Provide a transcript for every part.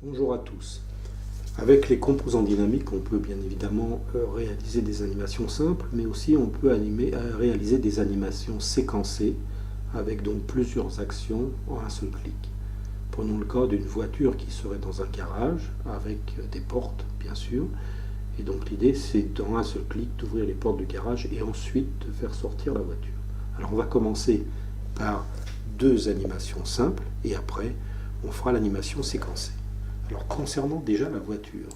Bonjour à tous. Avec les composants dynamiques, on peut bien évidemment réaliser des animations simples, mais aussi on peut réaliser des animations séquencées avec donc plusieurs actions en un seul clic. Prenons le cas d'une voiture qui serait dans un garage avec des portes, bien sûr. Et donc l'idée, c'est dans un seul clic d'ouvrir les portes du garage et ensuite de faire sortir la voiture. Alors on va commencer par deux animations simples et après on fera l'animation séquencée. Alors concernant déjà la voiture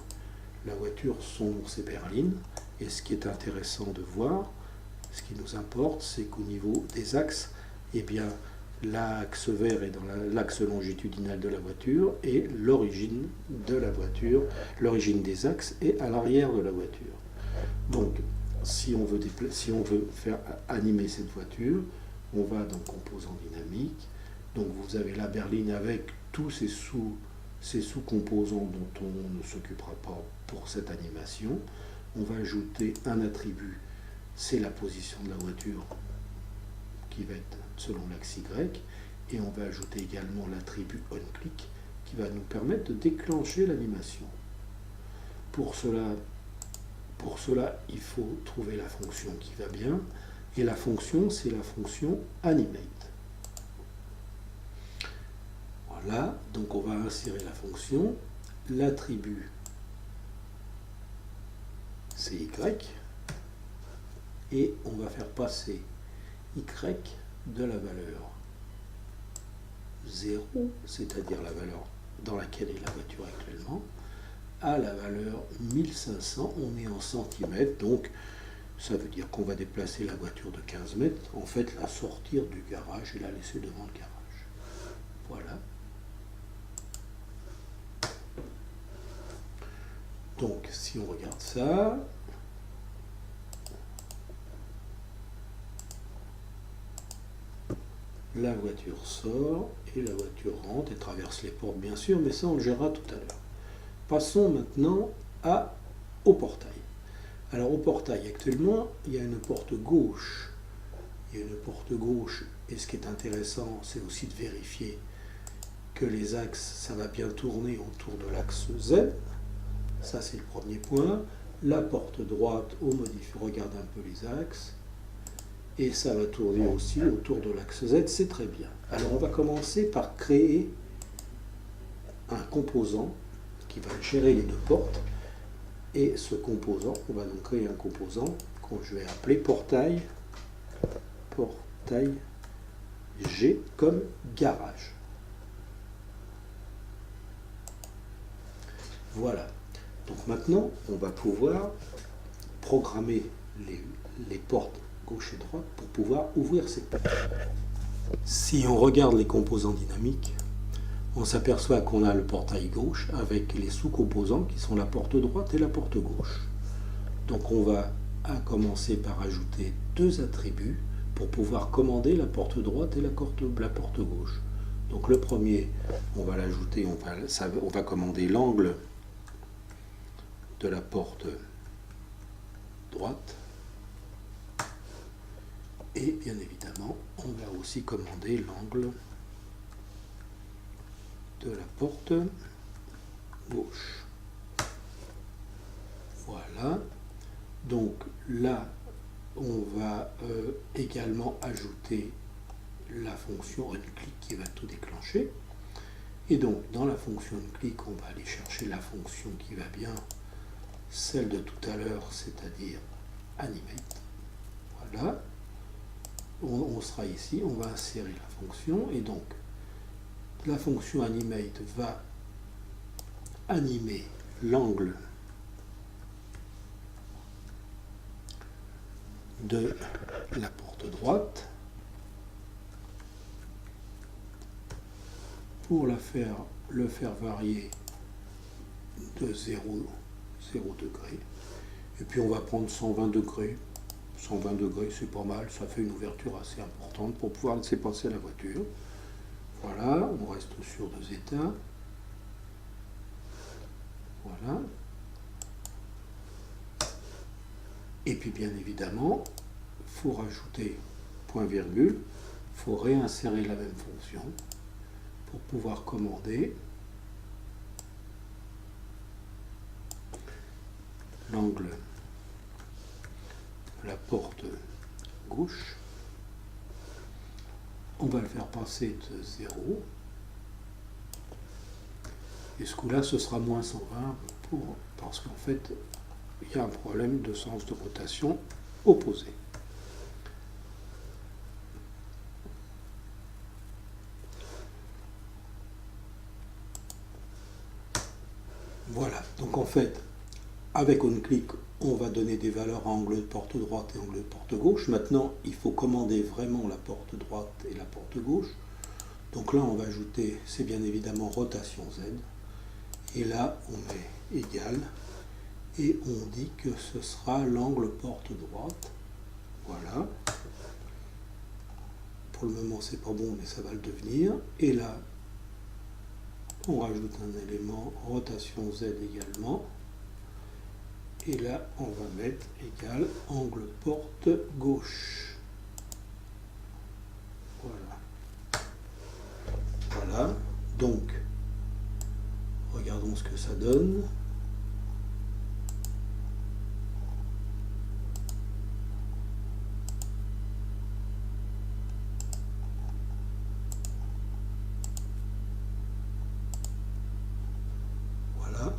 sont ses berlines, et ce qui est intéressant de voir, ce qui nous importe, c'est qu'au niveau des axes, eh bien, l'axe vert est dans l'axe longitudinal de la voiture et l'origine de la voiture, l'origine des axes est à l'arrière de la voiture. Donc, si on veut faire animer cette voiture, on va dans composants dynamiques. Donc vous avez la berline avec tous ces sous-composants dont on ne s'occupera pas pour cette animation. On va ajouter un attribut, c'est la position de la voiture qui va être selon l'axe Y, et on va ajouter également l'attribut onClick qui va nous permettre de déclencher l'animation. Pour cela, il faut trouver la fonction qui va bien, et la fonction, c'est la fonction animate. Voilà, donc on va insérer la fonction, l'attribut c'est Y, et on va faire passer Y de la valeur 0, c'est-à-dire la valeur dans laquelle est la voiture actuellement, à la valeur 1500, on est en centimètres, donc ça veut dire qu'on va déplacer la voiture de 15 mètres, en fait la sortir du garage et la laisser devant le garage. Voilà. Donc si on regarde ça, la voiture sort et la voiture rentre et traverse les portes bien sûr, mais ça on le gérera tout à l'heure. Passons maintenant au portail. Alors au portail actuellement, il y a une porte gauche. Il y a une porte gauche et ce qui est intéressant, c'est aussi de vérifier que les axes, ça va bien tourner autour de l'axe Z. Ça c'est le premier point. La porte droite, on modifie, regarde un peu les axes. Et ça va tourner aussi autour de l'axe Z, c'est très bien. Alors on va commencer par créer un composant qui va gérer les deux portes. Et ce composant, on va donc créer un composant que je vais appeler portail G comme garage. Voilà. Donc maintenant, on va pouvoir programmer les portes gauche et droite pour pouvoir ouvrir ces portes. Si on regarde les composants dynamiques, on s'aperçoit qu'on a le portail gauche avec les sous-composants qui sont la porte droite et la porte gauche. Donc on va commencer par ajouter deux attributs pour pouvoir commander la porte droite et la porte gauche. Donc le premier, on va l'ajouter, on va commander l'angle de la porte droite. Et bien évidemment, on va aussi commander l'angle de la porte gauche. Voilà. Donc là, on va également ajouter la fonction onClick qui va tout déclencher. Et donc, dans la fonction onClick, on va aller chercher la fonction qui va bien, celle de tout à l'heure, c'est-à-dire animate. Voilà. On sera ici, on va insérer la fonction, et donc la fonction animate va animer l'angle de la porte droite pour le faire varier de 0 degrés, et puis on va prendre 120 degrés. 120 degrés, c'est pas mal, ça fait une ouverture assez importante pour pouvoir laisser passer la voiture. Voilà, on reste sur deux états. Voilà. Et puis bien évidemment, il faut rajouter point virgule, il faut réinsérer la même fonction pour pouvoir commander angle de la porte gauche. On va le faire passer de 0. Et ce coup-là, ce sera moins 120 parce qu'en fait, il y a un problème de sens de rotation opposé. Voilà, donc en fait, avec OnClick, on va donner des valeurs à angle de porte droite et angle de porte gauche. Maintenant, il faut commander vraiment la porte droite et la porte gauche. Donc là, on va ajouter, c'est bien évidemment rotation Z. Et là, on met égal. Et on dit que ce sera l'angle porte droite. Voilà. Pour le moment, c'est pas bon, mais ça va le devenir. Et là, on rajoute un élément rotation Z également. Et là, on va mettre égal angle porte gauche. Voilà. Voilà. Donc, regardons ce que ça donne. Voilà.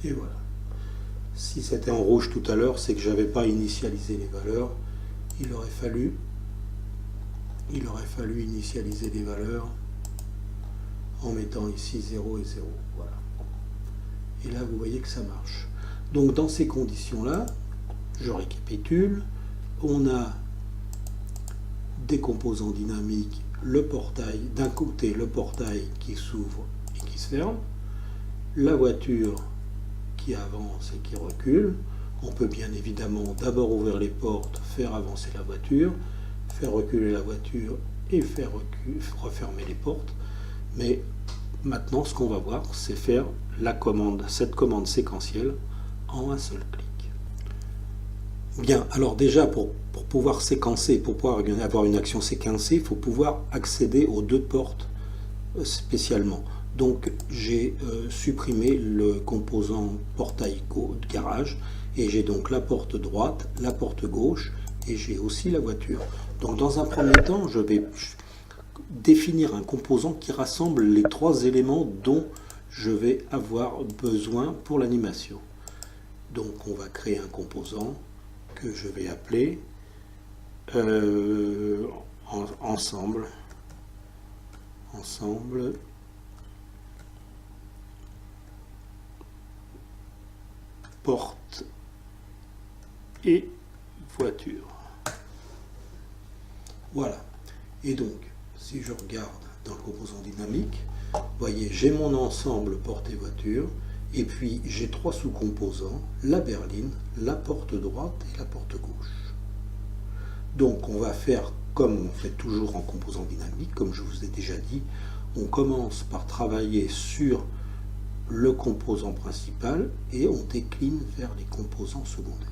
Et voilà. Si c'était en rouge tout à l'heure, c'est que je n'avais pas initialisé les valeurs. Il aurait fallu initialiser les valeurs en mettant ici 0 et 0. Voilà. Et là, vous voyez que ça marche. Donc, dans ces conditions-là, je récapitule. On a des composants dynamiques, le portail, d'un côté, le portail qui s'ouvre et qui se ferme, la voiture qui avance et qui recule. On peut bien évidemment d'abord ouvrir les portes, faire avancer la voiture, faire reculer la voiture et faire refermer les portes. Mais maintenant, ce qu'on va voir, c'est faire cette commande séquentielle en un seul clic. Bien, alors déjà, pour pouvoir séquencer, pour pouvoir avoir une action séquencée, il faut pouvoir accéder aux deux portes spécialement. Donc, j'ai supprimé le composant portail de garage, et j'ai donc la porte droite, la porte gauche, et j'ai aussi la voiture. Donc, dans un premier temps, je vais définir un composant qui rassemble les trois éléments dont je vais avoir besoin pour l'animation. Donc, on va créer un composant que je vais appeler ensemble porte et voiture. Voilà. Et donc, si je regarde dans le composant dynamique, vous voyez, j'ai mon ensemble porte et voiture, et puis j'ai trois sous-composants, la berline, la porte droite et la porte gauche. Donc on va faire comme on fait toujours en composant dynamique, comme je vous ai déjà dit, on commence par travailler sur le composant principal et on décline vers les composants secondaires.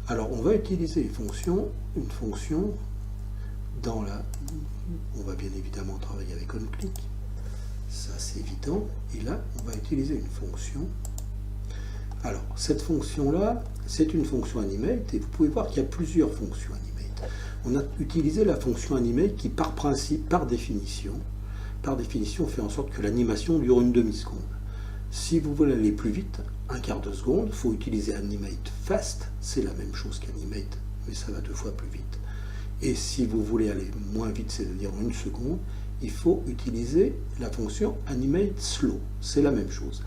Alors on va utiliser une fonction dans la... On va bien évidemment travailler avec OnClick, ça c'est évident, et là on va utiliser une fonction. Alors cette fonction-là, c'est une fonction animate, et vous pouvez voir qu'il y a plusieurs fonctions animate. On a utilisé la fonction animate qui par principe, par définition, fait en sorte que l'animation dure une demi-seconde. Si vous voulez aller plus vite, un quart de seconde, il faut utiliser animate fast, c'est la même chose qu'animate, mais ça va 2 fois plus vite. Et si vous voulez aller moins vite, c'est-à-dire en 1 seconde, il faut utiliser la fonction animate slow, c'est la même chose.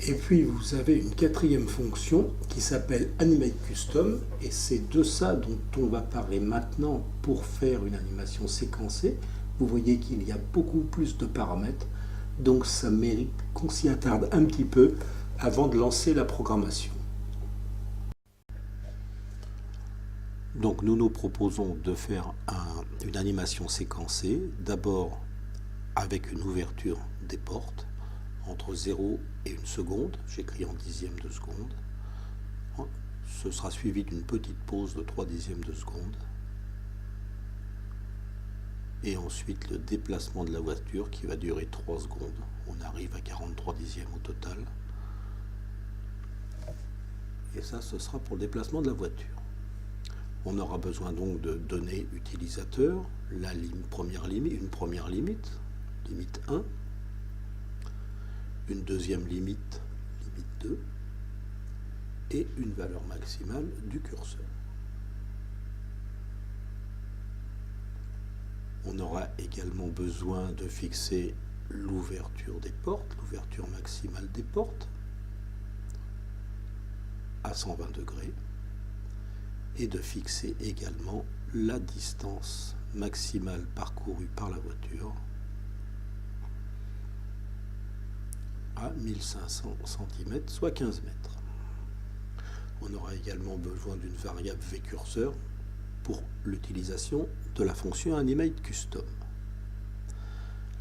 Et puis vous avez une quatrième fonction qui s'appelle animate custom, et c'est de ça dont on va parler maintenant pour faire une animation séquencée. Vous voyez qu'il y a beaucoup plus de paramètres, donc ça mérite qu'on s'y attarde un petit peu avant de lancer la programmation. Donc nous nous proposons de faire une animation séquencée, d'abord avec une ouverture des portes entre 0 et 1 seconde, j'écris en dixième de seconde. Ce sera suivi d'une petite pause de 3 dixièmes de seconde. Et ensuite le déplacement de la voiture qui va durer 3 secondes. On arrive à 43 dixièmes au total. Et ça, ce sera pour le déplacement de la voiture. On aura besoin donc de données utilisateurs, une première limite, limite 1, une deuxième limite 2, et une valeur maximale du curseur. On aura également besoin de fixer l'ouverture des portes, l'ouverture maximale des portes à 120 degrés, et de fixer également la distance maximale parcourue par la voiture à 1500 cm, soit 15 mètres. On aura également besoin d'une variable vCursor pour l'utilisation de la fonction AnimateCustom.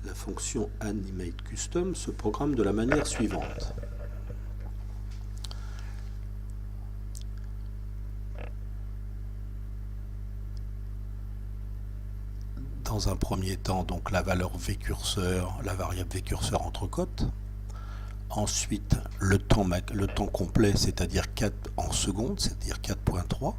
La fonction AnimateCustom se programme de la manière suivante. Dans un premier temps, donc la valeur vCursor, la variable vCursor entre cotes. Ensuite, le temps complet, c'est-à-dire 4 en secondes, c'est-à-dire 4.3.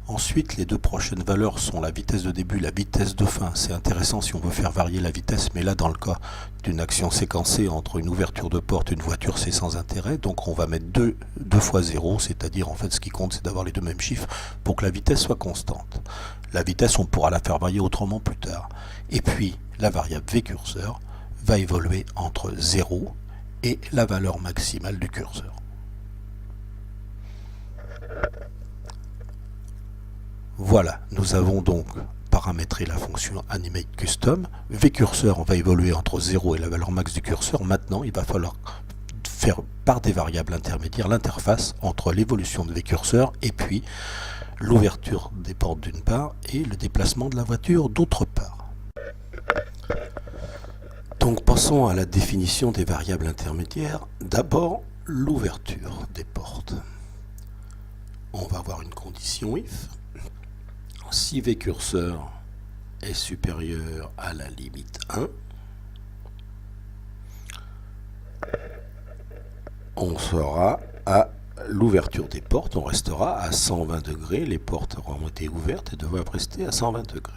Ensuite, les deux prochaines valeurs sont la vitesse de début, la vitesse de fin. C'est intéressant si on veut faire varier la vitesse, mais là, dans le cas d'une action séquencée entre une ouverture de porte et une voiture, c'est sans intérêt. Donc, on va mettre 2 fois 0, c'est-à-dire, en fait, ce qui compte, c'est d'avoir les deux mêmes chiffres pour que la vitesse soit constante. La vitesse, on pourra la faire varier autrement plus tard. Et puis, la variable vCursor va évoluer entre 0 et la valeur maximale du curseur. Voilà, nous avons donc paramétré la fonction AnimateCustom. vCursor va évoluer entre 0 et la valeur max du curseur. Maintenant, il va falloir faire par des variables intermédiaires l'interface entre l'évolution de vCursor et puis l'ouverture des portes d'une part et le déplacement de la voiture d'autre part. Donc passons à la définition des variables intermédiaires. D'abord, l'ouverture des portes. On va avoir une condition if. Si vCursor est supérieur à la limite 1, on sera à l'ouverture des portes, on restera à 120 degrés, les portes auront été ouvertes et doivent rester à 120 degrés.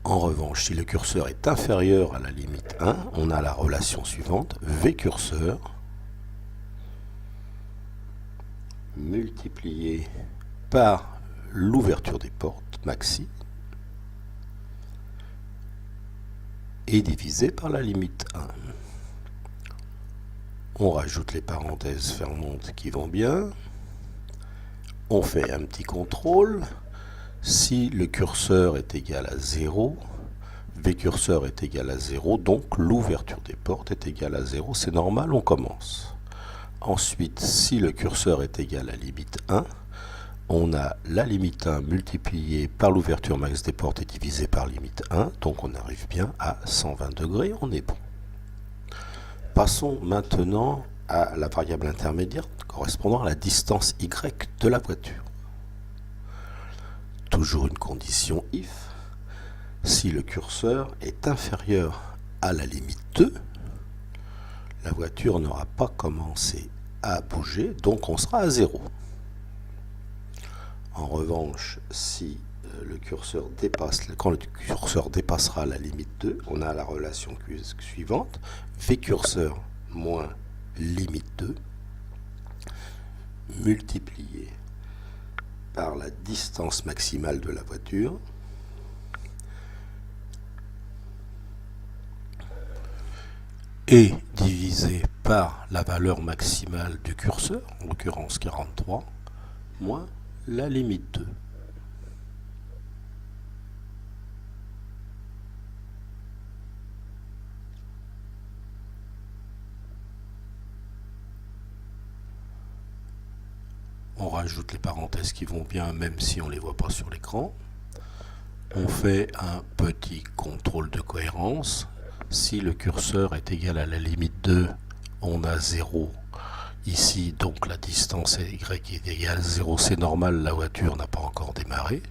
En revanche, si le curseur est inférieur à la limite 1, on a la relation suivante, vCursor multiplié par l'ouverture des portes, maxi, et divisé par la limite 1. On rajoute les parenthèses fermantes qui vont bien. On fait un petit contrôle. Si le curseur est égal à 0, vCursor est égal à 0, donc l'ouverture des portes est égale à 0. C'est normal, on commence. Ensuite, si le curseur est égal à limite 1, on a la limite 1 multipliée par l'ouverture max des portes et divisée par limite 1, donc on arrive bien à 120 degrés, on est bon. Passons maintenant à la variable intermédiaire correspondant à la distance y de la voiture. Toujours une condition if. Si le curseur est inférieur à la limite 2, la voiture n'aura pas commencé à bouger, donc on sera à 0. En revanche, si quand le curseur dépassera la limite 2, on a la relation suivante, vCursor moins limite 2 multiplié par la distance maximale de la voiture et divisé par la valeur maximale du curseur, en l'occurrence 43, moins la limite 2. On rajoute les parenthèses qui vont bien, même si on ne les voit pas sur l'écran. On fait un petit contrôle de cohérence. Si le curseur est égal à la limite 2, on a 0 Ici, donc, la distance y est égale à 0, c'est normal, la voiture n'a pas encore démarré.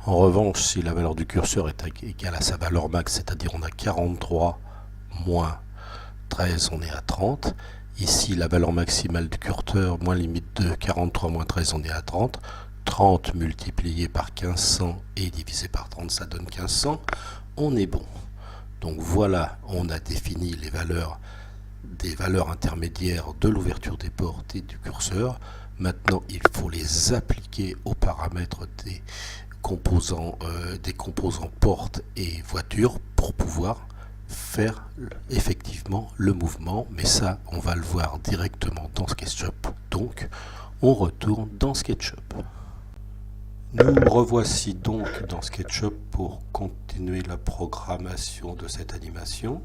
En revanche, si la valeur du curseur est égale à sa valeur max, c'est-à-dire on a 43 moins 13, on est à 30. Ici, la valeur maximale du curseur, moins limite de 43 moins 13, on est à 30. 30 multiplié par 1500 et divisé par 30, ça donne 1500. On est bon. Donc voilà, on a défini les valeurs des valeurs intermédiaires de l'ouverture des portes et du curseur. Maintenant, il faut les appliquer aux paramètres des composants porte et voiture pour pouvoir faire effectivement le mouvement. Mais ça, on va le voir directement dans SketchUp. Donc, on retourne dans SketchUp. Nous revoici donc dans SketchUp pour continuer la programmation de cette animation.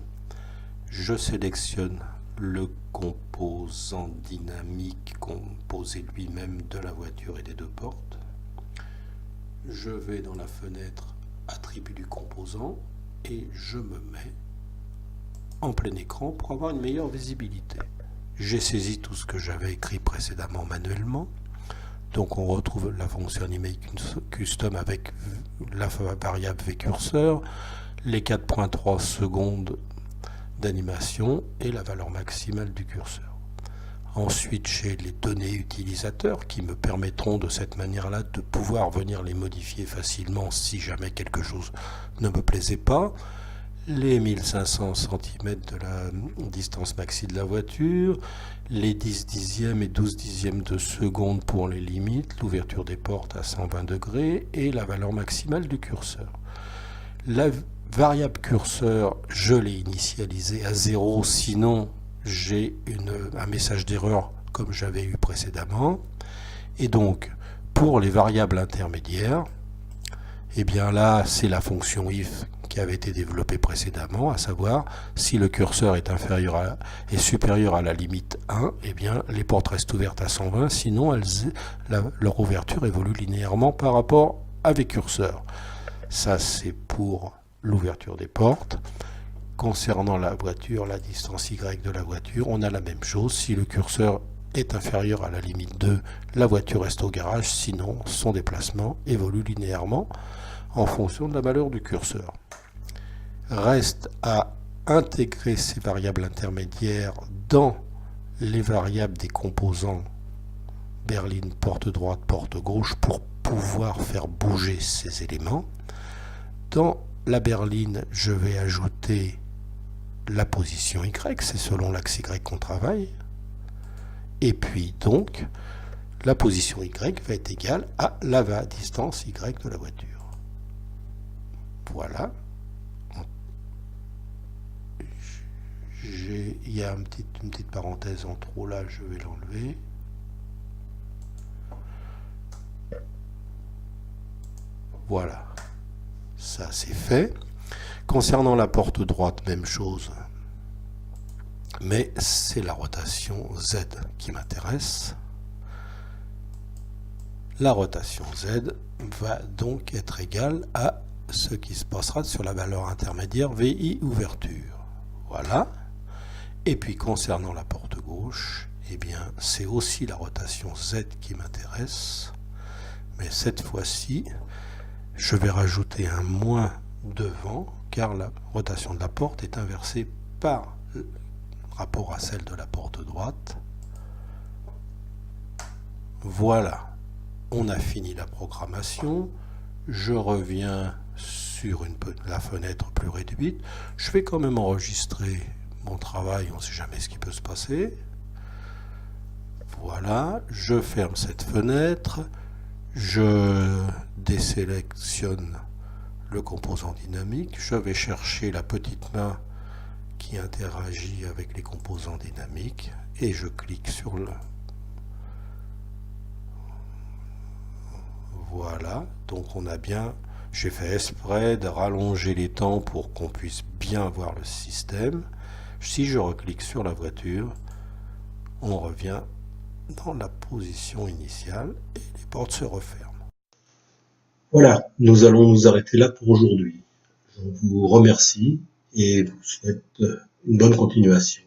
Je sélectionne le composant dynamique composé lui-même de la voiture et des deux portes. Je vais dans la fenêtre attribut du composant et je me mets en plein écran pour avoir une meilleure visibilité. J'ai saisi tout ce que j'avais écrit précédemment manuellement. Donc on retrouve la fonction Animate Custom avec la variable vCursor, les 4.3 secondes d'animation et la valeur maximale du curseur. Ensuite, j'ai les données utilisateurs qui me permettront de cette manière-là de pouvoir venir les modifier facilement si jamais quelque chose ne me plaisait pas. Les 1500 cm de la distance maxi de la voiture, les 10 dixièmes et 12 dixièmes de seconde pour les limites, l'ouverture des portes à 120 degrés et la valeur maximale du curseur. La variable curseur, je l'ai initialisée à 0, sinon j'ai un message d'erreur comme j'avais eu précédemment. Et donc, pour les variables intermédiaires, et bien là, c'est la fonction if qui avait été développée précédemment, à savoir, si le curseur est supérieur à la limite 1, et bien les portes restent ouvertes à 120, sinon leur ouverture évolue linéairement par rapport à vCursor. Ça, c'est pour l'ouverture des portes. Concernant la voiture, la distance Y de la voiture, on a la même chose. Si le curseur est inférieur à la limite 2, la voiture reste au garage, sinon son déplacement évolue linéairement en fonction de la valeur du curseur. Reste à intégrer ces variables intermédiaires dans les variables des composants berline, porte droite, porte gauche pour pouvoir faire bouger ces éléments. Dans la berline, je vais ajouter la position Y, c'est selon l'axe Y qu'on travaille. Et puis donc, la position Y va être égale à la distance Y de la voiture. Voilà. Il y a une petite parenthèse en trop là, je vais l'enlever. Voilà. Ça c'est fait. Concernant la porte droite, même chose. Mais c'est la rotation Z qui m'intéresse. La rotation Z va donc être égale à ce qui se passera sur la valeur intermédiaire VI ouverture. Voilà. Et puis concernant la porte gauche, eh bien c'est aussi la rotation Z qui m'intéresse. Mais cette fois-ci, je vais rajouter un moins devant, car la rotation de la porte est inversée par rapport à celle de la porte droite. Voilà, on a fini la programmation. Je reviens sur la fenêtre plus réduite. Je vais quand même enregistrer mon travail, on ne sait jamais ce qui peut se passer. Voilà, je ferme cette fenêtre, je désélectionne le composant dynamique, je vais chercher la petite main qui interagit avec les composants dynamiques et je clique sur le... Voilà, donc on a bien... J'ai fait exprès de rallonger les temps pour qu'on puisse bien voir le système. Si je reclique sur la voiture, on revient dans la position initiale et les portes se referment. Voilà, nous allons nous arrêter là pour aujourd'hui. Je vous remercie et vous souhaite une bonne continuation.